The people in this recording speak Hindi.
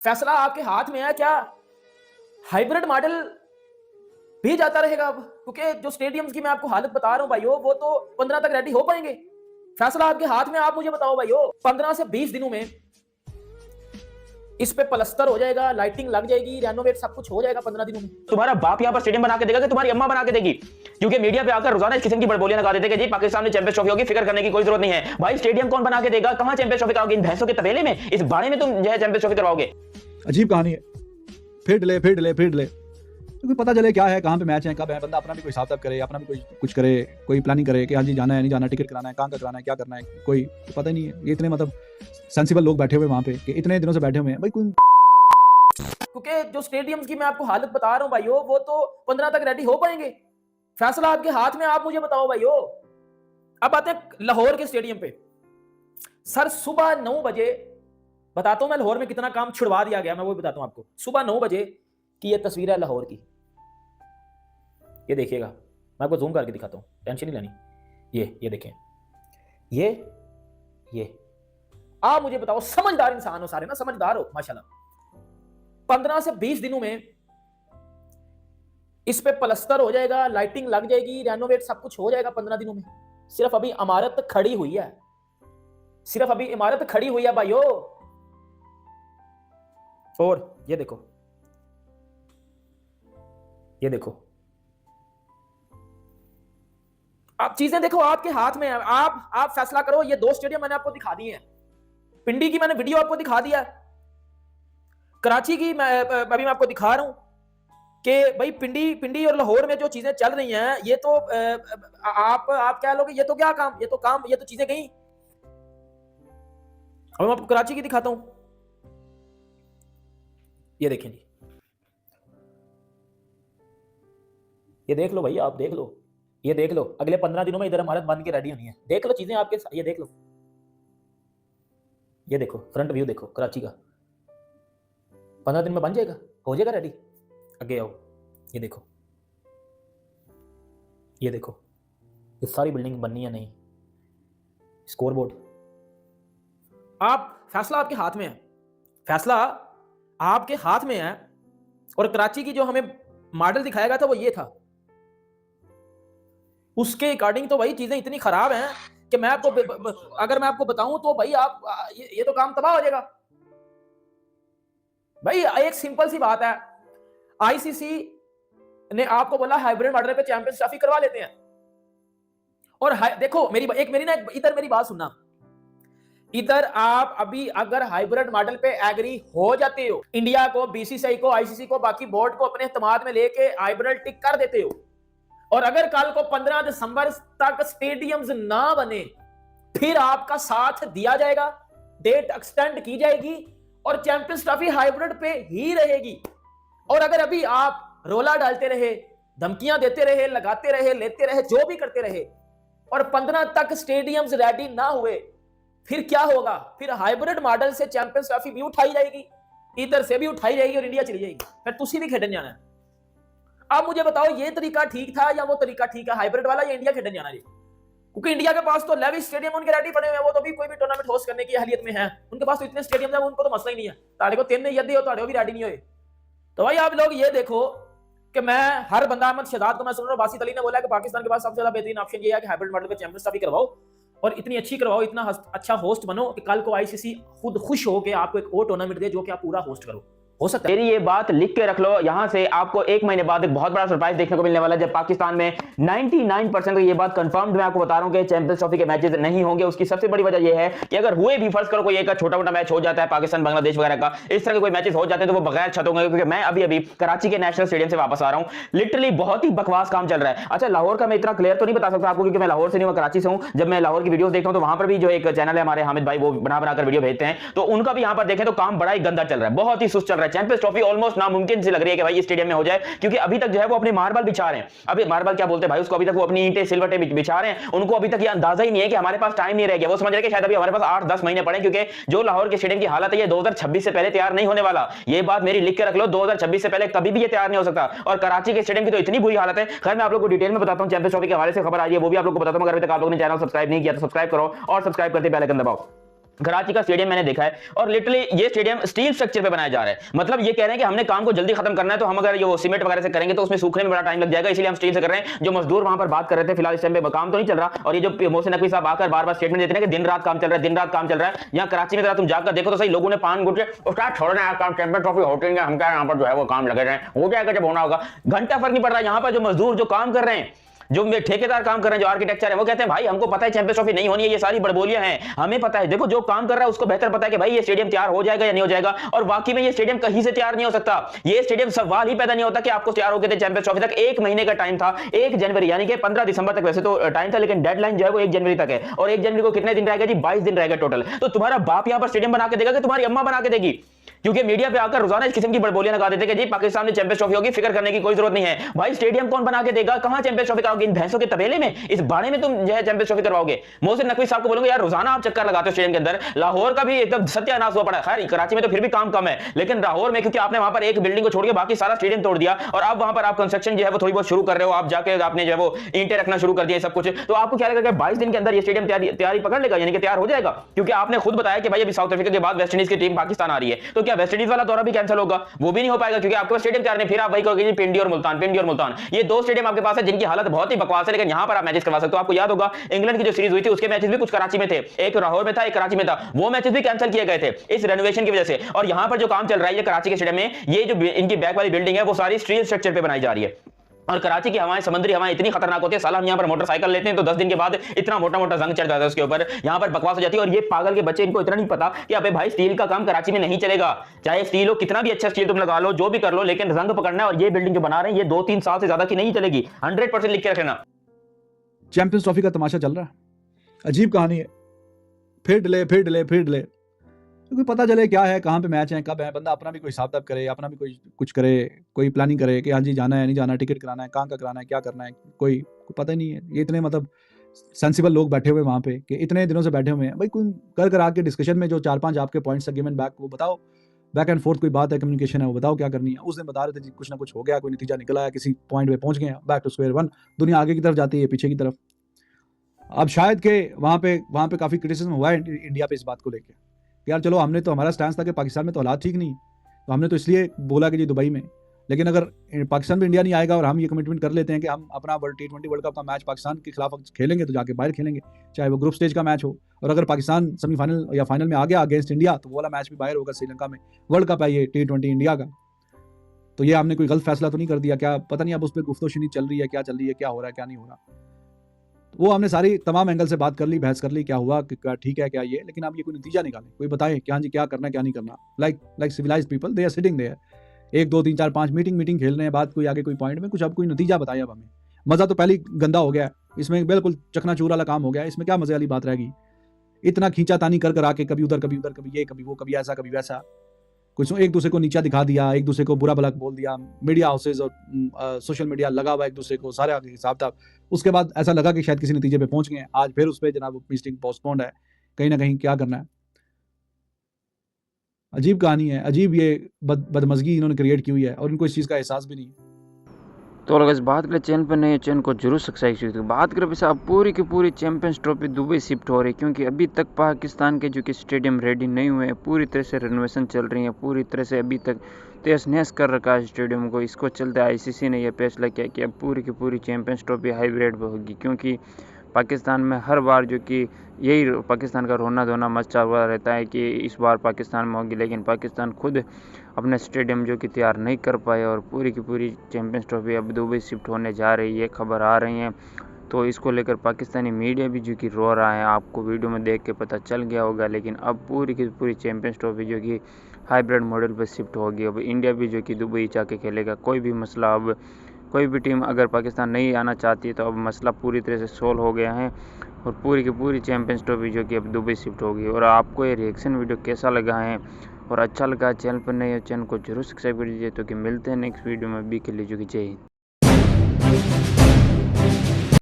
फैसला आपके हाथ में है। क्या हाइब्रिड मॉडल भी जाता रहेगा अब? क्योंकि जो स्टेडियम्स की मैं आपको हालत बता रहा हूं भाइयों, वो तो 15 तक रेडी हो पाएंगे। फैसला आपके हाथ में। आप मुझे बताओ भाइयों, 15 से 20 दिनों में इस पे प्लस्तर हो जाएगा, लाइटिंग लग जाएगी, रेनोवेट सब कुछ हो जाएगा 15 दिनों में। तुम्हारा बाप यहाँ पर स्टेडियम बना के देगा कि तुम्हारी अम्मा बना के देगी? क्योंकि मीडिया पे आकर रोजाना इस किस्म की बड़बोलियां लगा देते हैं कि जी पाकिस्तान में चैंपियंस ट्रॉफी होगी, फिक्र करने की कोई जरूरत नहीं है। भाई स्टेडियम कौन बना के देगा? कहां चैंपियंस ट्रॉफी कराओगे? इन भैंसों के तबेले में, इस बाड़े में तुम जो है चैंपियंस ट्रॉफी करवाओगे? अजीब कहानी है। फिर ले क्योंकि पता चले क्या है, कहाँ पे मैच है, कब है, बंदा अपना भी कोई हिसाब करे, अपना भी कोई कुछ करे, कोई प्लानिंग करे कि हाँ जी जाना है नहीं जाना, टिकट कराना है, कहाँ का कराना है, क्या करना है, कोई तो पता ही नहीं है। ये इतने मतलब सेंसिबल लोग बैठे हुए वहाँ पे कि इतने दिनों से बैठे हुए हैं भाई कोई। क्योंकि जो स्टेडियम्स की मैं आपको हालत बता रहा हूं भाइयों, वो तो 15 तक रेडी हो पाएंगे। फैसला आपके हाथ में। आप मुझे बताओ भाइयों, अब आते हैं लाहौर के स्टेडियम पे। सर सुबह 9 बजे बताता हूं मैं लाहौर में कितना काम छुड़वा दिया गया, मैं वो बताता हूं आपको। सुबह 9 बजे की ये तस्वीर है लाहौर की, ये देखिएगा, मैं आपको जूम करके दिखाता हूं, टेंशन नहीं लेनी। ये देखें, ये आप मुझे बताओ, समझदार इंसान हो सारे ना, समझदार हो माशाल्लाह। 15 से 20 दिनों में इस पे प्लस्तर हो जाएगा, लाइटिंग लग जाएगी, रेनोवेट सब कुछ हो जाएगा 15 दिनों में। सिर्फ अभी इमारत खड़ी हुई है, सिर्फ अभी इमारत खड़ी हुई है भाइयों। और ये देखो, ये देखो, आप चीजें देखो, आपके हाथ में है। आप फैसला करो। ये 2 स्टेडियम मैंने आपको दिखा दिए हैं। पिंडी की मैंने वीडियो आपको दिखा दिया, कराची की मैं अभी मैं आपको दिखा रहा हूं कि भाई पिंडी और लाहौर में जो चीजें चल रही हैं, ये तो आप क्या लोगे, ये तो क्या काम, ये तो चीजें गई। अब मैं आपको कराची की दिखाता हूं, ये देखें जी, ये देख लो भाई, आप देख लो, ये देख लो। अगले 15 दिनों में इधर इमारत बन के रेडी होनी है। देख लो चीजें आपके, ये देख लो, ये देखो फ्रंट व्यू देखो कराची का, 15 दिन में बन जाएगा, हो जाएगा रेडी। आगे आओ, ये देखो, ये देखो, ये सारी बिल्डिंग बननी है नहीं, स्कोर बोर्ड। आप फैसला आपके हाथ में है, फैसला आपके हाथ में है। और कराची की जो हमें मॉडल दिखाया गया था वो ये था, उसके अकॉर्डिंग तो भाई चीजें इतनी खराब हैं कि मैं आपको, अगर मैं आपको बताऊं तो भाई आप ये तो काम तबाह हो जाएगा भाई। एक सिंपल सी बात है, आईसीसी ने आपको बोला हाइब्रिड मॉडल पे चैंपियंस ट्रॉफी करवा लेते हैं। और देखो मेरी इधर मेरी बात सुनना, इधर आप अभी अगर हाइब्रिड मॉडल पे एग्री हो जाते हो, इंडिया को, बीसीसीआई को, आईसीसी को, बाकी बोर्ड को अपने इत्तेमाद में लेके हाइब्रिड टिक कर देते हो, और अगर कल को 15 दिसंबर तक स्टेडियम्स ना बने, फिर आपका साथ दिया जाएगा, डेट एक्सटेंड की जाएगी और चैंपियंस ट्रॉफी हाइब्रिड पे ही रहेगी। और अगर अभी आप रोला डालते रहे, धमकियां देते रहे, लगाते रहे, लेते रहे, जो भी करते रहे, और 15 तक स्टेडियम्स रेडी ना हुए, फिर क्या होगा? फिर हाइब्रिड मॉडल से चैंपियंस ट्रॉफी भी उठाई जाएगी, इधर से भी उठाई जाएगी और इंडिया चली जाएगी, फिर तुसी भी खेडन जाना है। आप मुझे बताओ, ये तरीका ठीक था या वो तरीका ठीक है हाइब्रिड वाला, या इंडिया खेडन जाना है? क्योंकि इंडिया के पास तो लेविश स्टेडियम उनके रेडी पड़े हुए हैं, वो तो भी कोई भी टूर्नामेंट होस्ट करने की अहलियत में है, उनके पास तो इतने स्टेडियम है, उनको तो मसला ही नहीं है। ताड़े को 3 यदि हो, ताड़े भी रेडी नहीं हुए। तो भाई आप लोग ये देखो कि मैं हर बंदा, अहमद शहजाद को मैं सुन रहा हूँ, बासित अली ने बोला कि पाकिस्तान के पास सबसे ज्यादा बेहतरीन ऑप्शन ये है कि हाइब्रिड मॉडल पे चैंपियंस ट्रॉफी करवाओ, और इतनी अच्छी करवाओ, इतना अच्छा होस्ट बनो कि कल को आईसीसी खुद खुश हो के आपको एक और टूर्नामेंट दे जो कि आप पूरा होस्ट करो। हो सकता है। मेरी ये बात लिख के रख लो, यहां से आपको 1 महीने बाद एक बहुत बड़ा सरप्राइज देखने को मिलने वाला है, जब पाकिस्तान में 99% ये बात कंफर्म्ड मैं आपको बता रहा हूं कि चैंपियंस ट्रॉफी के मैचेस नहीं होंगे। उसकी सबसे बड़ी वजह यह है कि अगर हुए भी, फर्ज करो कोई एक छोटा मोटा मैच हो जाता है पाकिस्तान बांग्लादेश वगैरह का, इस तरह के कोई मैचेस हो जाते हैं तो वो बगैर छत होंगे। क्योंकि मैं अभी कराची के नेशनल स्टेडियम से वापस आ रहा हूं, लिटरली बहुत ही बकवास काम चल रहा है। अच्छा, लाहौर का मैं इतना क्लियर तो नहीं बता सकता आपको, क्योंकि मैं लाहौर से नहीं, मैं कराची से हूं। जब मैं लाहौर की वीडियोस देखता हूं तो वहां पर भी जो एक चैनल है हमारे हामिद भाई, वो बनाकर वीडियो भेजते हैं, तो उनका भी यहां पर देखें तो काम बड़ा ही गंदा चल रहा है, बहुत ही सुस्त चल रहा है। चैंपियंस ट्रॉफी ऑलमोस्ट नामुमकिन सी लग रही है कि भाई इस स्टेडियम में हो जाए, क्योंकि अभी तक जो है वो अपने मार्बल बिछा रहे हैं। अभी मार्बल क्या बोलते हैं भाई उसको, अभी तक वो अपनी ईंटें सिलवटें बिछा रहे हैं। उनको अभी तक ये अंदाजा ही नहीं है कि हमारे पास टाइम नहीं रह गया। वो समझ रहे हैं कि शायद अभी हमारे पास 8-10 महीने पड़े, क्योंकि जो लाहौर के स्टेडियम की हालत है ये 2026 से पहले तैयार नहीं होने वाला। ये बात मेरी लिख के रख लो, 2026 से पहले कभी भी ये तैयार नहीं हो सकता। और कराची के स्टेडियम की तो इतनी बुरी हालत है। खैर मैं आप लोगों को डिटेल में बताता हूं, चैंपियंस ट्रॉफी के हवाले से खबर आ रही है, वो भी आप लोगों को बताता हूं। अगर अभी तक आप लोगों ने चैनल सब्सक्राइब नहीं किया तो सब्सक्राइब करो, और सब्सक्राइब करते बेल आइकन दबाओ। कराची का स्टेडियम मैंने देखा है और लिटरली ये स्टेडियम स्टील स्ट्रक्चर पे बनाया जा रहा है। मतलब ये कह रहे हैं कि हमने काम को जल्दी खत्म करना है, तो हम अगर ये वो सीमेंट वगैरह से करेंगे तो उसमें सूखने में बड़ा टाइम लग जाएगा, इसलिए हम स्टील से कर रहे हैं। जो मजदूर वहां पर बात कर रहे थे, फिलहाल इस टाइम पे काम तो नहीं चल रहा, और ये जो मोहसिन नकवी साहब आकर बार बार स्टेटमेंट देते हैं कि दिन रात काम चल रहा है, दिन रात काम चल रहा है। यहाँ कराची में तुम जाकर देखो तो सही, लोगों ने पान गुट उसका छोड़ना है काम, चैंपियंस ट्रॉफी होटल हम क्या यहाँ पर जो है वो काम लगे रहे, हो जाएगा जब होना होगा, घंटा फर्क नहीं पड़ रहा। यहाँ पर जो मजदूर जो काम कर रहे हैं, जो ठेकेदार काम कर रहे हैं, जो आर्किटेक्चर है, वो कहते हैं भाई हमको पता है चैंपियंस ट्रॉफी नहीं होनी है, ये सारी बड़बोलियां हैं, हमें पता है। देखो जो काम कर रहा है उसको बेहतर पता है कि भाई ये स्टेडियम तैयार हो जाएगा या नहीं हो जाएगा, और वाकई में ये स्टेडियम कहीं से तैयार नहीं हो सकता। ये स्टेडियम सवाल ही पैदा नहीं होता कि आपको तैयार हो गए थे चैंपियंस ट्रॉफी तक 1 महीने का टाइम था, 1 जनवरी यानी कि 15 दिसंबर तक वैसे तो टाइम था, लेकिन डेडलाइन जो है वो 1 जनवरी तक है, और 1 जनवरी को कितने दिन रहेगा जी, 22 दिन रहेगा टोटल। तो तुम्हारा बाप यहां पर स्टेडियम बना के देगा कि तुम्हारी अम्मा बना के देगी? क्योंकि मीडिया पे आकर रोजाना इस किस्म की बड़बोलियां लगा देते हैं कि जी पाकिस्तान में चैंपियंस ट्रॉफी होगी, फिक्र करने की कोई जरूरत नहीं है। भाई स्टेडियम कौन बना के देगा? कहां चैंपियंस ट्रॉफी कराओगे? इन भैंसों के तबेले में, इस बाड़े में तुम जो है चैंपियंस ट्रॉफी करवाओगे? मोहसिन नकवी साहब को बोलूंगा यार रोजाना आप चक्कर लगाते हो स्टेडियम के अंदर, लाहौर का भी एकदम सत्यानाश हुआ पड़ा है। खैर कराची में तो फिर भी काम कम है, लेकिन लाहौर में क्योंकि आपने वहां पर एक बिल्डिंग को छोड़ के बाकी सारा स्टेडियम तोड़ दिया, और अब वहां पर आप कंस्ट्रक्शन जो है वो थोड़ी बहुत शुरू कर रहे हो, आप जाके आपने जो है वो ईंटें रखना शुरू कर दिया सब कुछ, तो आपको क्या लगेगा 22 दिन के अंदर ये स्टेडियम तैयारी पकड़ लेगा, यानी कि तैयार हो जाएगा? क्योंकि आपने खुद बताया कि भाई अभी साउथ अफ्रीका के बाद वेस्ट इंडीज की टीम पाकिस्तान आ रही है, तो क्या वेस्ट इंडीज वाला दौरा भी कैंसिल होगा? वो भी नहीं हो पाएगा क्योंकि आपके पास स्टेडियम तैयार नहीं। फिर आप वही कहोगे पिंडी और मुल्तान, पिंडी और मुल्तान, ये 2 स्टेडियम आपके पास है जिनकी हालत बहुत ही बकवास है, लेकिन यहां पर आप मैचेस करवा सकते हो। आपको याद होगा इंग्लैंड की जो सीरीज हुई थी उसके मैचेस भी कुछ कराची में थे, एक लाहौर में था, एक कराची में था, वो मैचेस भी कैंसिल किए गए थे इस रेनोवेशन की वजह से। और यहां पर जो काम चल रहा है ये कराची के स्टेडियम में, ये जो इनकी बैक वाली बिल्डिंग है वो सारी स्टील स्ट्रक्चर पे बनाई जा रही है। और कराची की हवाएं, समुद्री हवाएं इतनी खतरनाक होती है, साला हम यहाँ पर मोटरसाइकिल लेते हैं तो 10 दिन के बाद इतना मोटा मोटा जंग चढ़ जाता है उसके ऊपर, यहाँ पर बकवास हो जाती है। और ये पागल के बच्चे, इनको इतना नहीं पता कि अबे भाई स्टील का काम कराची में नहीं चलेगा, चाहे स्टील हो, कितना भी अच्छा स्टील तुम लगा लो, जो भी कर लो, लेकिन जंग पकड़ना है। और ये बिल्डिंग जो बना रहे हैं ये 2-3 साल से ज्यादा की नहीं चलेगी, 100% लिख के रखना। चैंपियंस ट्रॉफी का तमाशा चल रहा है, अजीब कहानी है, फिर डिले फिर डिले फिर डिले, क्योंकि पता चले क्या है, कहाँ पे मैच है, कब है, बंदा अपना भी कोई हिसाब किताब करे, अपना भी कोई कुछ करे, कोई प्लानिंग करे कि हाँ जी जाना है नहीं जाना, टिकट कराना है, कहाँ का कराना है, क्या करना है, कोई पता ही नहीं है। ये इतने मतलब सेंसिबल लोग बैठे हुए वहाँ पे कि इतने दिनों से बैठे हुए हैं, भाई कोई कर आके डिस्कशन में जो 4-5 आपके पॉइंट्स अगेंस्ट बैक, वो बताओ, बैक एंड फोर्थ कोई बात है, कम्युनिकेशन है, वो बताओ क्या करनी है। उस दिन बता रहे थे जी कुछ ना कुछ हो गया, कोई नतीजा निकल आया, किसी पॉइंट पे पहुंच गए, बैक टू स्क्वायर वन, दुनिया आगे की तरफ जाती है, पीछे की तरफ। अब शायद के वहाँ पे काफ़ी क्रिटिसिज्म हुआ है इंडिया पे इस बात को लेकर, यार चलो हमने तो, हमारा स्टैंड था कि पाकिस्तान में तो हालात ठीक नहीं, तो हमने तो इसलिए बोला कि जी दुबई में, लेकिन अगर पाकिस्तान में इंडिया नहीं आएगा और हम ये कमिटमेंट कर लेते हैं कि हम अपना T20 वर्ल्ड कप का मैच पाकिस्तान के खिलाफ खेलेंगे तो जाके बाहर खेलेंगे, चाहे वो ग्रुप स्टेज का मैच हो, और अगर पाकिस्तान सेमीफाइनल या फाइनल में आ गया अगेंस्ट इंडिया तो वो वाला मैच भी बाहर होगा श्रीलंका में, वर्ल्ड कप है ये T20 इंडिया का। तो ये हमने कोई गलत फैसला तो नहीं कर दिया क्या? पता नहीं अब उस पर गुफ्तगू चल रही है, क्या चल रही है, क्या हो रहा है, क्या नहीं हो रहा। वो हमने सारी तमाम एंगल से बात कर ली, बहस कर ली, क्या हुआ, क्या ठीक है, क्या ये, लेकिन अब ये कोई नतीजा निकाले, कोई बताए क्या जी क्या करना क्या नहीं करना। Like civilized people they are sitting there, 1 2 3 4 5 meeting खेल रहे हैं, बात कोई आगे कोई पॉइंट में कुछ, अब कोई नतीजा बताए। अब हमें मजा तो पहले गंदा हो गया, इसमें बिल्कुल चकनाचूर वाला काम हो गया, इसमें क्या मजे वाली बात रहेगी? इतना खींचातानी कर आके कभी उधर कभी उधर, कभी ये कभी वो, कभी ऐसा कभी वैसा, कुछ एक दूसरे को नीचा दिखा दिया, एक दूसरे को बुरा भला बोल दिया, मीडिया हाउसेज और सोशल मीडिया लगा हुआ एक दूसरे को, सारे हिसाब था। उसके बाद ऐसा लगा कि शायद किसी नतीजे पे पहुंच गए, आज फिर उस पर जनाब मीटिंग पोस्टपोन्ड है, कहीं ना कहीं क्या करना है। अजीब कहानी है, अजीब ये बदमजगी इन्होंने क्रिएट की हुई है, और इनको इस चीज़ का एहसास भी नहीं है। तो अगर इस बात करें चैनल पर नहीं है, चैनल को जरूर सब्सक्राइब कीजिए। तो बात करें वैसे अब पूरी की पूरी चैंपियंस ट्रॉफी दुबई शिफ्ट हो रही है, क्योंकि अभी तक पाकिस्तान के जो कि स्टेडियम रेडी नहीं हुए हैं, पूरी तरह से रेनोवेशन चल रही है, पूरी तरह से अभी तक तहस नहस कर रखा है स्टेडियम को। इसको चलते आईसीसी ने यह फैसला किया कि अब पूरी की पूरी चैंपियंस ट्रॉफी हाइब्रिड होगी, क्योंकि पाकिस्तान में हर बार जो कि यही पाकिस्तान का रोना धोना मचा हुआ रहता है कि इस बार पाकिस्तान में होगी, लेकिन पाकिस्तान खुद अपने स्टेडियम जो कि तैयार नहीं कर पाए, और पूरी की पूरी चैंपियंस ट्रॉफी अब दुबई शिफ्ट होने जा रही है, खबर आ रही है। तो इसको लेकर पाकिस्तानी मीडिया भी जो कि रो रहा है, आपको वीडियो में देख के पता चल गया होगा। लेकिन अब पूरी की पूरी चैंपियंस ट्रॉफी जो कि हाइब्रिड मॉडल पर शिफ्ट होगी, अब इंडिया भी जो कि दुबई जाके खेलेगा। कोई भी मसला, अब कोई भी टीम अगर पाकिस्तान नहीं आना चाहती है तो अब मसला पूरी तरह से सोल्व हो गया है, और पूरी की पूरी चैंपियंस ट्रॉफी जो कि अब दुबई शिफ्ट होगी। और आपको ये रिएक्शन वीडियो कैसा लगा है और अच्छा लगा, चैनल पर नए हो चैनल को जरूर सब्सक्राइब कर दीजिए। तो कि मिलते हैं नेक्स्ट वीडियो में, अभी के लिए जो कि जय हिंद।